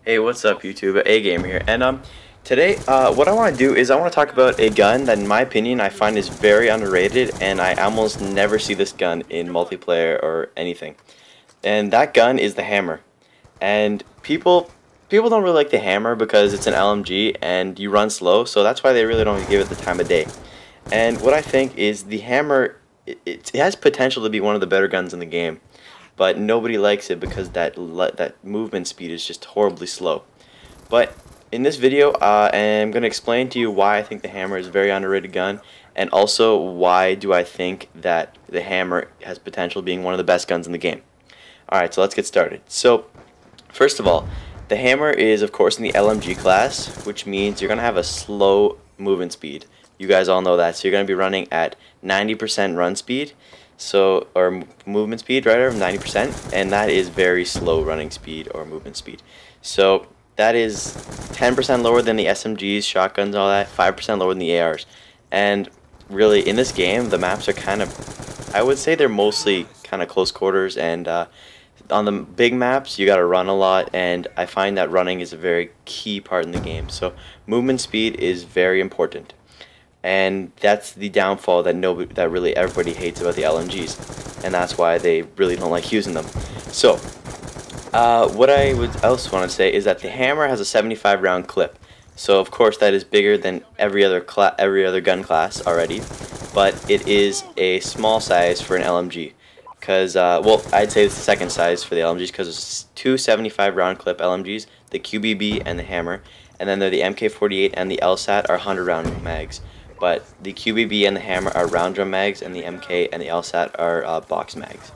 Hey, what's up YouTube? A Gamer here, and today what I want to do is I want to talk about a gun that in my opinion I find is very underrated, and I almost never see this gun in multiplayer or anything. And that gun is the Hammer. And people don't really like the Hammer because it's an LMG and you run slow, so that's why they really don't give it the time of day. And what I think is the Hammer, it has potential to be one of the better guns in the game, but nobody likes it because that movement speed is just horribly slow. But in this video, I'm going to explain to you why I think the Hammer is a very underrated gun, and also why do I think that the Hammer has potential being one of the best guns in the game. Alright, so let's get started. So, first of all, the Hammer is of course in the LMG class, which means you're going to have a slow movement speed. You guys all know that, so you're going to be running at 90% run speed, or movement speed rather, 90%, and that is very slow running speed or movement speed. So that is 10% lower than the SMGs, shotguns, all that, 5% lower than the ARs. And really, in this game, the maps are kind of, I would say they're mostly kind of close quarters, and on the big maps, you got to run a lot, and I find that running is a very key part in the game. So movement speed is very important. And that's the downfall that really everybody hates about the LMGs, and that's why they really don't like using them. So, what I would else want to say is that the Hammer has a 75 round clip. So of course that is bigger than every other gun class already, but it is a small size for an LMG. Because well, I'd say it's the second size for the LMGs because it's two 75 round clip LMGs, the QBB and the Hammer, and then the MK48 and the LSAT are 100 round mags. But the QBB and the Hammer are round drum mags, and the MK and the LSAT are box mags.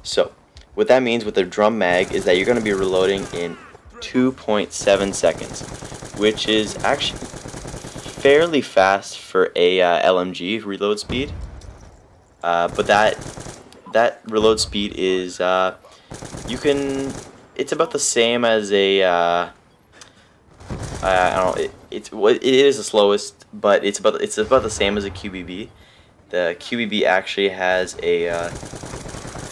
So, what that means with the drum mag is that you're going to be reloading in 2.7 seconds, which is actually fairly fast for a LMG reload speed. But that reload speed is it's about the same as a I don't know. It is the slowest, but it's about the same as a QBB. The QBB actually has a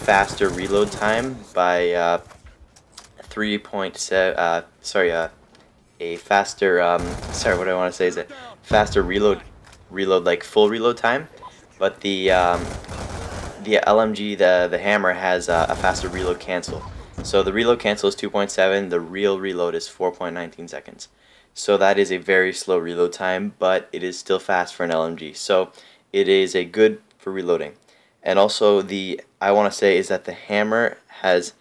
faster reload time by 3.7. A faster what I want to say is a faster reload like full reload time. But the LMG, the Hammer, has a faster reload cancel. So the reload cancel is 2.7. The real reload is 4.19 seconds. So that is a very slow reload time, but it is still fast for an LMG. So it is a good for reloading. And also I want to say is that the Hammer has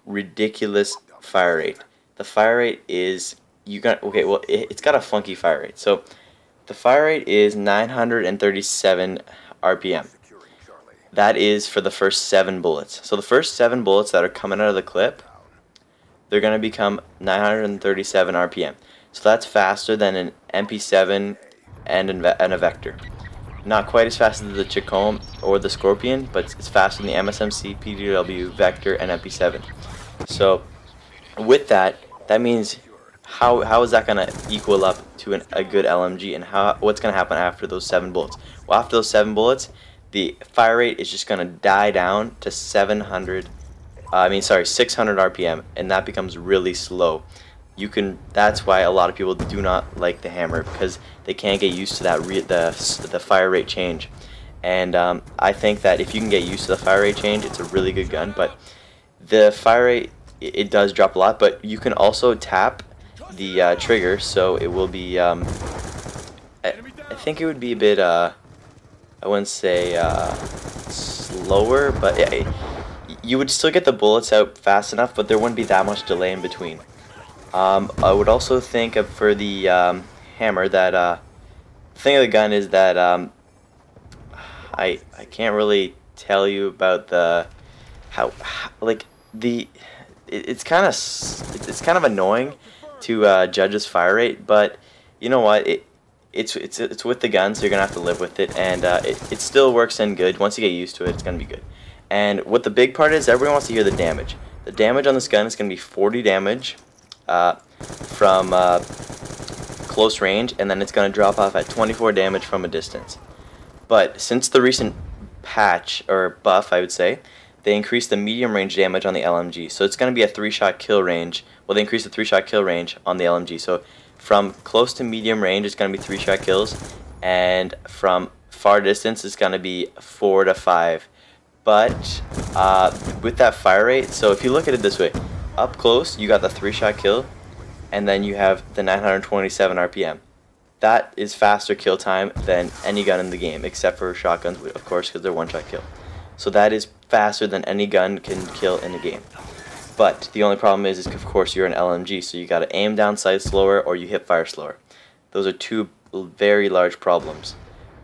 ridiculous fire rate. The fire rate is it's got a funky fire rate. So the fire rate is 937 RPM. That is for the first 7 bullets. So the first 7 bullets that are coming out of the clip, they're going to become 937 RPM. So that's faster than an MP7 and a Vector. Not quite as fast as the Chacombe or the Scorpion, but it's faster than the MSMC, PDW, Vector, and MP7. So with that means how is that going to equal up to a good LMG, and what's going to happen after those 7 bullets? Well, after those 7 bullets, the fire rate is just going to die down to 600 RPM, and that becomes really slow. That's why a lot of people do not like the Hammer, because they can't get used to that the fire rate change. And I think that if you can get used to the fire rate change, it's a really good gun. But the fire rate, it does drop a lot, but you can also tap the trigger, so it will be I think it would be a bit I wouldn't say slower, but you would still get the bullets out fast enough, but there wouldn't be that much delay in between. I would also think for the Hammer that the thing of the gun is that I can't really tell you about it's kind of annoying to judge its fire rate, but you know what, it's with the gun, so you're gonna have to live with it, and it still works in good. Once you get used to it, it's gonna be good. And what the big part is, everyone wants to hear the damage. The damage on this gun is gonna be 40 damage from close range, and then it's gonna drop off at 24 damage from a distance. But since the recent patch or buff, I would say, they increase the medium range damage on the LMG. So it's going to be a 3-shot kill range. Well, they increase the 3-shot kill range on the LMG. So from close to medium range, it's going to be 3-shot kills, and from far distance, it's going to be 4 to 5. But with that fire rate, so if you look at it this way, up close, you got the 3-shot kill, and then you have the 927 RPM. That is faster kill time than any gun in the game, except for shotguns, of course, because they're 1-shot kill. So that is faster than any gun can kill in the game. But the only problem is of course, you're an LMG, so you got to aim down sight slower or you hip fire slower. Those are two very large problems.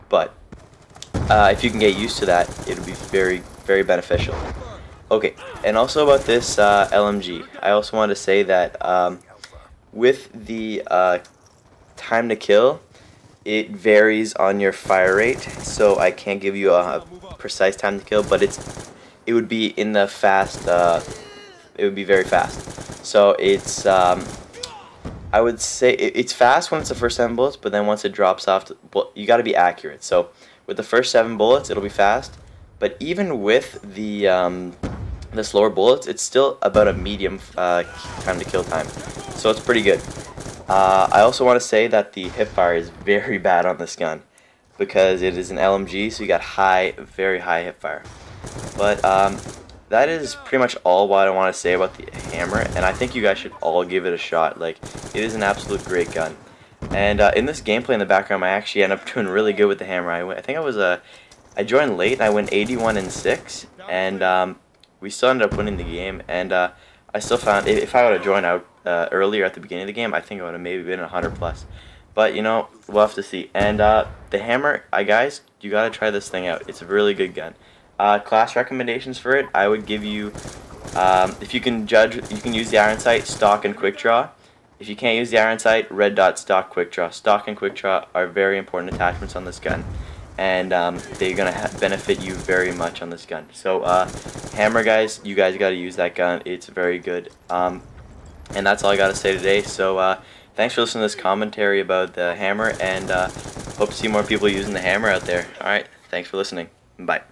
But if you can get used to that, it'll be very, very beneficial. Okay, and also about this LMG, I also want to say that with the time to kill, it varies on your fire rate, so I can't give you a precise time to kill, but it would be in the fast, it would be very fast. So it's I would say it's fast when it's the first 7 bullets, but then once it drops off, well, you got to be accurate. So with the first 7 bullets, it'll be fast, but even with the slower bullets, it's still about a medium time to kill time, so it's pretty good. I also want to say that the hip fire is very bad on this gun because it is an LMG, so you got very high hip fire. But that is pretty much all what I want to say about the Hamr, and I think you guys should all give it a shot. Like, it is an absolute great gun. And in this gameplay in the background, I actually ended up doing really good with the Hamr. I think I joined late and I went 81-6, and we still ended up winning the game. And I still found if I would have joined out earlier at the beginning of the game, I think I would have maybe been 100+. But you know, we'll have to see. And the Hamr, guys, you gotta try this thing out. It's a really good gun. Class recommendations for it, I would give you, if you can judge, you can use the iron sight, stock, and quick draw. If you can't use the iron sight, red dot, stock, quick draw. Stock and quick draw are very important attachments on this gun, and they're gonna benefit you very much on this gun. So Hamr, guys, you guys got to use that gun. It's very good. And that's all I got to say today. So thanks for listening to this commentary about the Hamr, and hope to see more people using the Hamr out there. Alright, thanks for listening. Bye.